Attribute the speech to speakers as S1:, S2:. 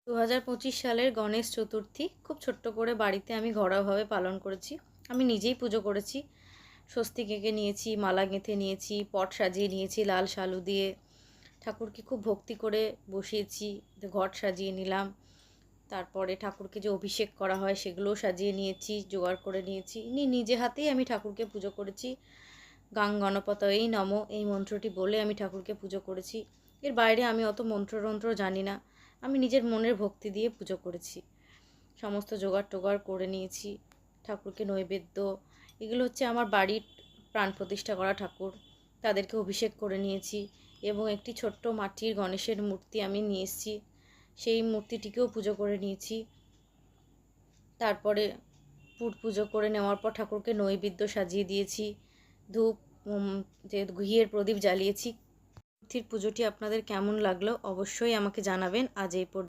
S1: 2025 সালের গণেশ চতুর্থী খুব ছোট্ট করে বাড়িতে আমি ঘরোয়াভাবে পালন করেছি। আমি নিজেই পুজো করেছি। স্বস্তিক এঁকে নিয়েছি, মালা গেঁথে নিয়েছি, পট সাজিয়ে নিয়েছি লাল শালু দিয়ে। ঠাকুরকে খুব ভক্তি করে বসিয়েছি, ঘট সাজিয়ে নিলাম। তারপরে ঠাকুরকে যে অভিষেক করা হয় সেগুলোও সাজিয়ে নিয়েছি, জোগাড় করে নিয়েছি। নিজে হাতেই আমি ঠাকুরকে পুজো করেছি। গাং গণপতয়ে নমঃ এই মন্ত্রটি বলে আমি ঠাকুরকে পুজো করেছি। এর বাইরে আমি অত মন্ত্রতন্ত্র জানি না। আমি নিজের মনের ভক্তি দিয়ে পুজো করেছি। সমস্ত জোগাড় টোগাড় করে নিয়েছি। ঠাকুরকে নৈবেদ্য, এগুলো হচ্ছে আমার বাড়ির প্রাণ প্রতিষ্ঠা করা ঠাকুর, তাদেরকে অভিষেক করে নিয়েছি। এবং একটি ছোট্ট মাটির গণেশের মূর্তি আমি নিয়ে এসেছি, সেই মূর্তিটিকেও পুজো করে নিয়েছি। তারপরে পুজো করে নেওয়ার পর ঠাকুরকে নৈবেদ্য সাজিয়ে দিয়েছি, ধূপ যে ঘিয়ের প্রদীপ জ্বালিয়েছি। পুজোটি আপনাদের কেমন লাগলো অবশ্যই আমাকে জানাবেন। আজ এই পর্যন্ত।